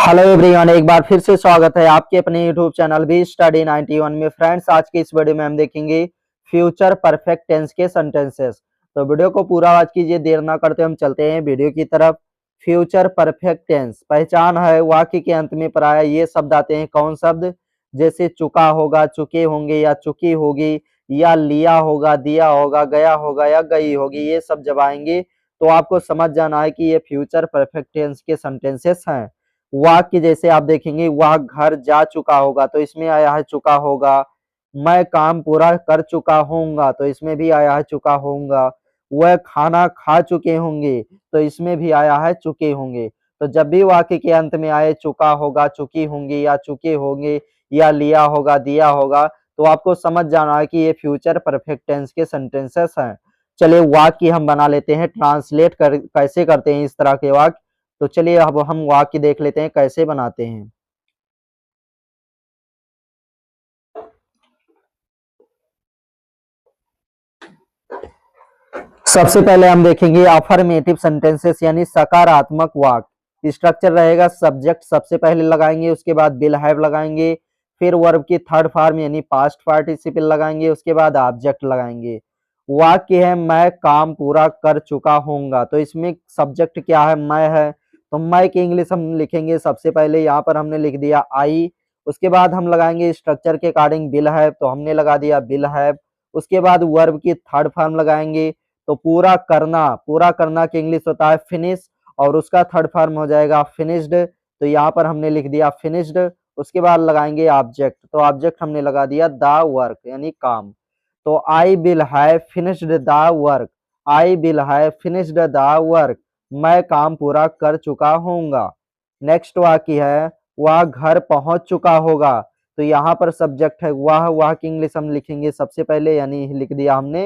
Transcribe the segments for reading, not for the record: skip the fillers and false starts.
Hello everyone, एक बार फिर से स्वागत है आपके अपने यूट्यूब चैनल बी स्टडी 91 में। फ्रेंड्स, आज की इस वीडियो में हम देखेंगे फ्यूचर परफेक्ट टेंस के सेंटेंसेस। तो वीडियो को पूरा वॉच कीजिए, देर ना करते हम चलते हैं वीडियो की तरफ। फ्यूचर परफेक्ट टेंस पहचान है, वाक्य के अंत में प्राय ये शब्द आते हैं। कौन शब्द? जैसे चुका होगा, चुके होंगे या चुकी होगी, या लिया होगा, दिया होगा, गया होगा या गई होगी। ये सब जब आएंगे तो आपको समझ जाना है कि ये फ्यूचर परफेक्ट टेंस के सेंटेंसेस हैं। वाक्य जैसे आप देखेंगे, वह घर जा चुका होगा, तो इसमें आया है चुका होगा। मैं काम पूरा कर चुका होऊंगा, तो इसमें भी आया है चुका होऊंगा। वह खाना खा चुके होंगे, तो इसमें भी आया है चुके होंगे। तो जब भी वाक्य के अंत में आए चुका होगा, चुकी होंगी या चुके होंगे, या लिया होगा, दिया होगा, तो आपको समझ जाना है कि ये फ्यूचर परफेक्ट टेंस के सेंटेंसेस हैं। चलिए वाक्य हम बना लेते हैं, ट्रांसलेट कैसे करते हैं इस तरह के वाक्य। तो चलिए अब हम वाक्य देख लेते हैं कैसे बनाते हैं। सबसे पहले हम देखेंगे अफर्मेटिव सेंटेंसेस यानी सकारात्मक वाक्य। स्ट्रक्चर रहेगा, सब्जेक्ट सबसे पहले लगाएंगे, उसके बाद विल हैव लगाएंगे, फिर वर्ब की थर्ड फॉर्म यानी पास्ट पार्टिसिपल लगाएंगे, उसके बाद ऑब्जेक्ट लगाएंगे। वाक्य है मैं काम पूरा कर चुका हूँगा, तो इसमें सब्जेक्ट क्या है? मैं है। तो मैं की इंग्लिश हम लिखेंगे सबसे पहले, यहाँ पर हमने लिख दिया आई। उसके बाद हम लगाएंगे स्ट्रक्चर के अकॉर्डिंग विल हैव, तो हमने लगा दिया विल हैव। उसके बाद वर्ब की थर्ड फॉर्म लगाएंगे, तो पूरा करना की इंग्लिश होता है फिनिश, और उसका थर्ड फॉर्म हो जाएगा फिनिश्ड। तो यहाँ पर हमने लिख दिया फिनिश्ड। उसके बाद लगाएंगे ऑब्जेक्ट, तो ऑब्जेक्ट हमने लगा दिया द वर्क यानी काम। तो I will have finished the work, I will have finished the work, मैं काम पूरा कर चुका हूँगा। नेक्स्ट वाक्य है वह घर पहुंच चुका होगा, तो यहाँ पर सब्जेक्ट है वह की इंग्लिश हम लिखेंगे सबसे पहले, यानी लिख दिया हमने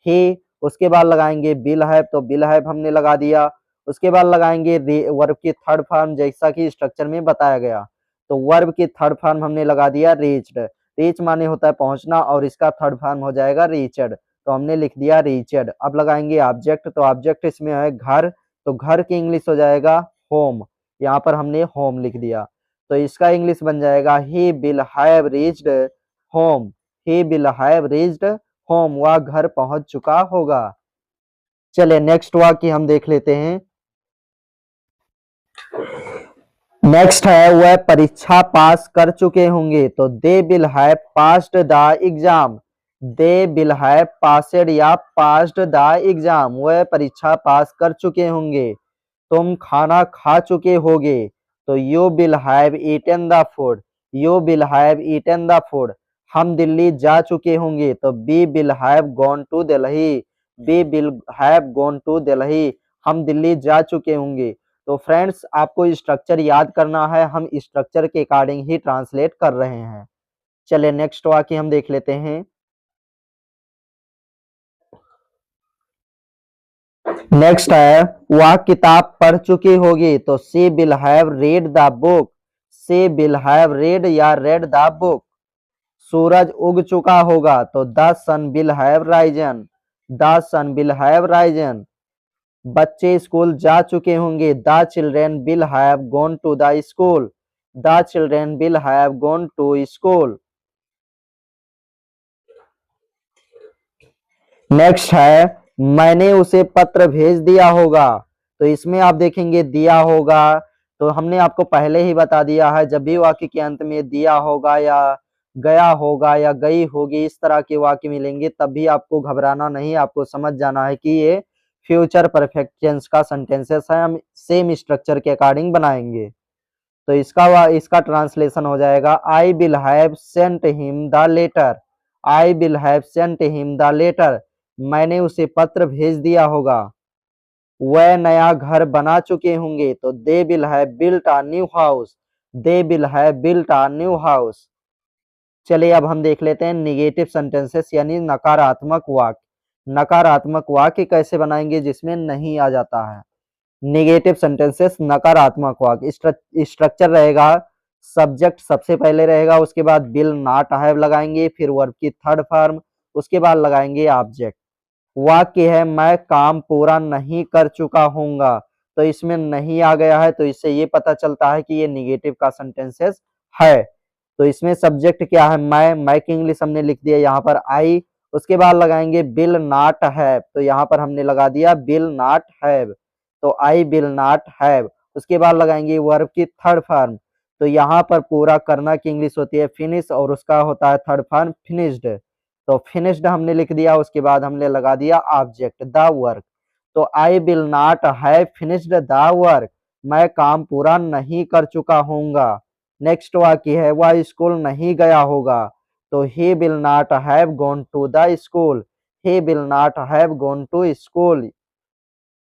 ही। उसके बाद लगाएंगे विल हैव, तो विल हैव हमने लगा दिया। उसके बाद लगाएंगे वर्ब की थर्ड फॉर्म, जैसा कि स्ट्रक्चर में बताया गया। तो वर्ब की थर्ड फॉर्म हमने लगा दिया रीच्ड। रीच माने होता है पहुंचना, और इसका थर्ड फॉर्म हो जाएगा रीचड, तो हमने लिख दिया रीचड। अब लगाएंगे ऑब्जेक्ट, तो ऑब्जेक्ट इसमें है घर, तो घर की इंग्लिश हो जाएगा होम। यहाँ पर हमने होम लिख दिया, तो इसका इंग्लिश बन जाएगा he will have reached home, he will have reached home, वह घर पहुंच चुका होगा। चलिए नेक्स्ट वाक्य हम देख लेते हैं। नेक्स्ट है वह परीक्षा पास कर चुके होंगे, तो they will have passed the exam, they will have passed या पास्ड द एग्जाम, वह परीक्षा पास कर चुके होंगे। तुम खाना खा चुके होगे, तो you will have eaten the food, you will have eaten the food. हम दिल्ली जा चुके होंगे, तो we will have gone to Delhi, we will have gone to Delhi, हम दिल्ली जा चुके होंगे। तो फ्रेंड्स, आपको स्ट्रक्चर याद करना है, हम स्ट्रक्चर के अकॉर्डिंग ही ट्रांसलेट कर रहे हैं। चलिए नेक्स्ट वाक्य हम देख लेते हैं। नेक्स्ट है वह किताब पढ़ चुकी होगी, तो she will have read the book, she will have read या रेड द बुक। सूरज उग चुका होगा, तो the sun will have risen, the sun will have risen. बच्चे स्कूल जा चुके होंगे, the children will have gone to the school, the children will have gone to school. Next है मैंने उसे पत्र भेज दिया होगा, तो इसमें आप देखेंगे दिया होगा, तो हमने आपको पहले ही बता दिया है जब भी वाक्य के अंत में दिया होगा या गया होगा या गई होगी इस तरह के वाक्य मिलेंगे, तब भी आपको घबराना नहीं, आपको समझ जाना है कि ये फ्यूचर परफेक्ट टेंस का सेंटेंसेस है, हम सेम स्ट्रक्चर के अकॉर्डिंग बनाएंगे। तो इसका ट्रांसलेशन हो जाएगा I will have sent him the letter, I will have sent him the letter, मैंने उसे पत्र भेज दिया होगा। वह नया घर बना चुके होंगे, तो they will have built a new house, they will have built a new house. चलिए अब हम देख लेते हैं निगेटिव सेंटेंसेस यानी नकारात्मक वाक्य। नकारात्मक वाक्य कैसे बनाएंगे जिसमें नहीं आ जाता है। नेगेटिव सेंटेंसेस नकारात्मक वाक्य। स्ट्रक्चर रहेगा, सब्जेक्ट सबसे पहले रहेगा, उसके बाद विल नॉट हैव लगाएंगे, फिर वर्ब की थर्ड फॉर्म, उसके बाद लगाएंगे ऑब्जेक्ट। वाक्य है मैं काम पूरा नहीं कर चुका हूँगा, तो इसमें नहीं आ गया है, तो इससे ये पता चलता है कि ये निगेटिव का सेंटेंसेस है। तो इसमें सब्जेक्ट क्या है, मैं की इंग्लिश हमने लिख दिया यहाँ पर आई। उसके बाद लगाएंगे बिल नॉट हैव, तो यहाँ पर हमने लगा दिया बिल नॉट हैव, तो आई बिल नॉट हैव। उसके बाद लगाएंगे वर्ब की थर्ड फॉर्म, तो यहाँ पर पूरा करना की इंग्लिश होती है फिनिश, और उसका होता है थर्ड फॉर्म फिनिश्ड, तो फिनिश्ड हमने लिख दिया। उसके बाद हमने लगा दिया ऑब्जेक्ट द वर्क, तो I will not have finished the work, मैं काम पूरा नहीं कर चुका हूँगा। नेक्स्ट वाक्य है वह स्कूल नहीं गया होगा, तो he will not have gone to the school, he will not have gone to school.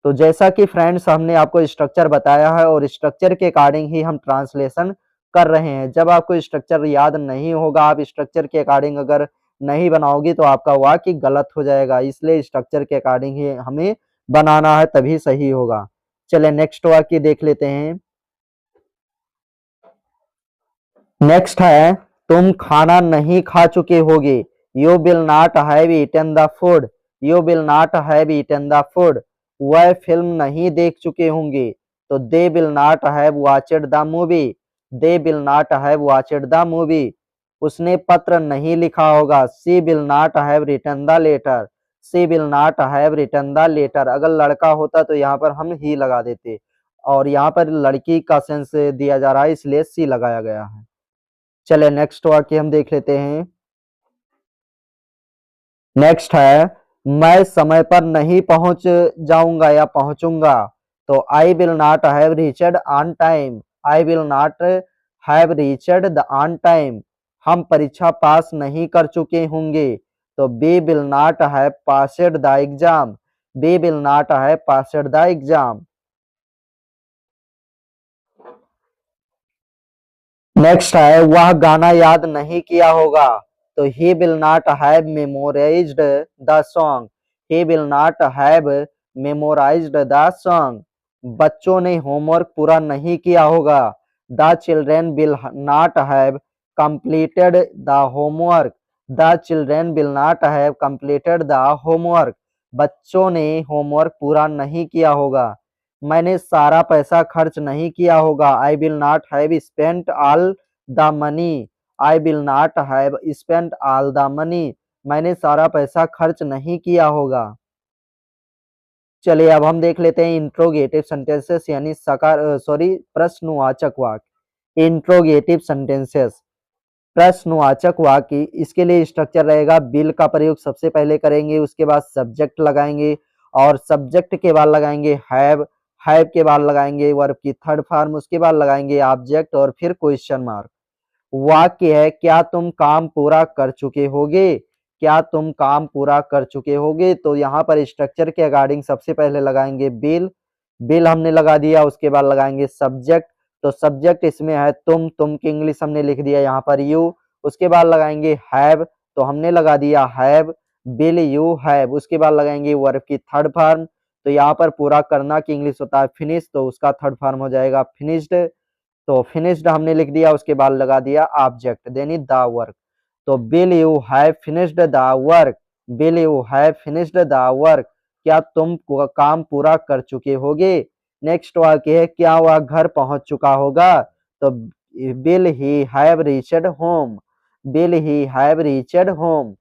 तो जैसा कि फ्रेंड्स हमने आपको स्ट्रक्चर बताया है और स्ट्रक्चर के अकॉर्डिंग ही हम ट्रांसलेशन कर रहे हैं। जब आपको स्ट्रक्चर याद नहीं होगा, आप स्ट्रक्चर के अकॉर्डिंग अगर नहीं बनाओगे तो आपका वाक्य गलत हो जाएगा, इसलिए स्ट्रक्चर के अकॉर्डिंग ही हमें बनाना है, तभी सही होगा। चलिए नेक्स्ट वाक्य देख लेते हैं। नेक्स्ट है तुम खाना नहीं खा चुके होगे, you will not have eaten the food, you will not have eaten the food. वह फिल्म नहीं देख चुके होंगे, तो they will not have watched the movie, they will not have watched the movie. उसने पत्र नहीं लिखा होगा, she will not have written the letter, she will not have written the letter. अगर लड़का होता तो यहाँ पर हम ही लगा देते, और यहाँ पर लड़की का सेंस दिया जा रहा है, इसलिए सी लगाया गया है। चले नेक्स्ट वाक्य हम देख लेते हैं। नेक्स्ट है मैं समय पर नहीं पहुंच जाऊंगा या पहुंचूंगा, तो I will not have reached on time, I will not have reached the on time. हम परीक्षा पास नहीं कर चुके होंगे, तो we will not have passed the exam, we will not have passed the exam. Next है वह गाना याद नहीं किया होगा, तो he will not have memorised the song, he will not have memorised the song. बच्चों ने होमवर्क पूरा नहीं किया होगा, the children will not have completed the homework, the children will not have completed the homework. बच्चों ने homework पूरा नहीं किया होगा। मैंने सारा पैसा खर्च नहीं किया होगा, आई will not have spent all the money, I will not have spent all the money. मैंने सारा पैसा खर्च नहीं किया होगा। चलिए अब हम देख लेते हैं इंट्रोगेटिव सेंटेंसेस यानी प्रश्नवाचक वाक्य। इंट्रोगेटिव सेंटेंसेस प्रश्नवाचक वाक्य, इसके लिए स्ट्रक्चर रहेगा बिल का प्रयोग सबसे पहले करेंगे, उसके बाद सब्जेक्ट लगाएंगे, और सब्जेक्ट के बाद लगाएंगे हैव के बाद लगाएंगे वर्ब की थर्ड फॉर्म, उसके बाद लगाएंगे ऑब्जेक्ट और फिर क्वेश्चन मार्क। वाक्य है क्या तुम काम पूरा कर चुके होगे, क्या तुम काम पूरा कर चुके होगे। तो यहाँ पर स्ट्रक्चर के अकॉर्डिंग सबसे पहले लगाएंगे बिल, बिल हमने लगा दिया। उसके बाद लगाएंगे सब्जेक्ट, तो सब्जेक्ट इसमें है तुम की इंग्लिश हमने लिख दिया यहाँ पर यू। उसके बाद लगाएंगे हैव, तो हमने लगा दिया हैव, बिल यू हैव। उसके बाद लगाएंगे वर्ब की थर्ड फॉर्म, तो यहाँ पर पूरा करना की इंग्लिश होता है फिनिश, तो उसका थर्ड फॉर्म हो जाएगा फिनिश्ड, तो फिनिश्ड हमने लिख दिया। उसके बाद लगा दिया ऑब्जेक्ट देन द वर्क, तो bill you have finished the work, bill you have finished the work, क्या तुम काम पूरा कर चुके होगे। नेक्स्ट वाक्य है क्या वह घर पहुंच चुका होगा, तो will he have reached home, will he have reached home.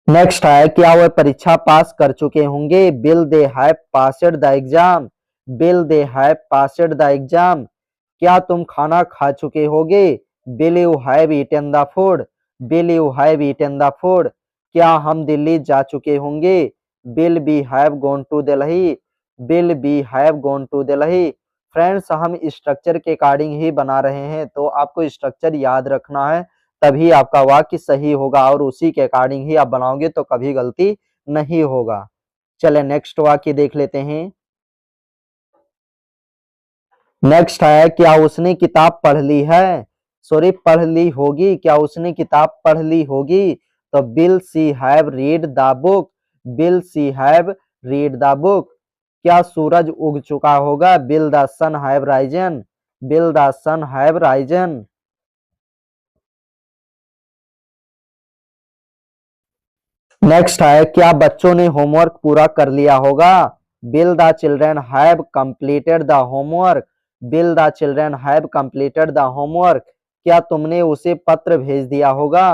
Next है क्या वह परीक्षा पास कर चुके होंगे, will they have passed the exam, will they have passed the exam. क्या तुम खाना खा चुके होगे, will you have eaten the food, will you have eaten the food. क्या हम दिल्ली जा चुके होंगे, will we have gone to Delhi, will we have gone to Delhi. Friends हम स्ट्रक्चर के अकॉर्डिंग ही बना रहे हैं, तो आपको स्ट्रक्चर याद रखना है, तभी आपका वाक्य सही होगा, और उसी के अकॉर्डिंग ही आप बनाओगे तो कभी गलती नहीं होगा। चले नेक्स्ट वाक्य देख लेते हैं। नेक्स्ट है क्या उसने किताब पढ़ ली है, सॉरी पढ़ ली होगी, क्या उसने किताब पढ़ ली होगी, तो will she have read the book, will she have read the book. क्या सूरज उग चुका होगा, will the sun have risen, will the sun have risen. Next है, क्या बच्चों ने होमवर्क पूरा कर लिया होगा? Will the children have completed the homework? Will the children have completed the homework? क्या तुमने उसे पत्र भेज दिया होगा?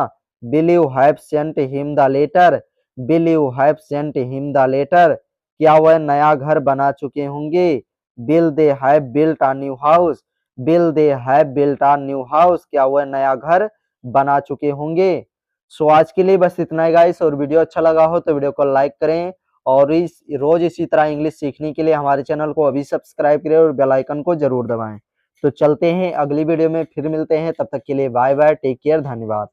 Will you have sent him the letter? Will you have sent him the letter? क्या वह नया घर बना चुके होंगे? Will they have built a new house? Will they have built a new house? क्या वह नया घर बना चुके होंगे? सो आज के लिए बस इतना ही गाइस, और वीडियो अच्छा लगा हो तो वीडियो को लाइक करें, और इस रोज इसी तरह इंग्लिश सीखने के लिए हमारे चैनल को अभी सब्सक्राइब करें और बेल आइकन को जरूर दबाएं। तो चलते हैं अगली वीडियो में, फिर मिलते हैं, तब तक के लिए बाय बाय, टेक केयर, धन्यवाद।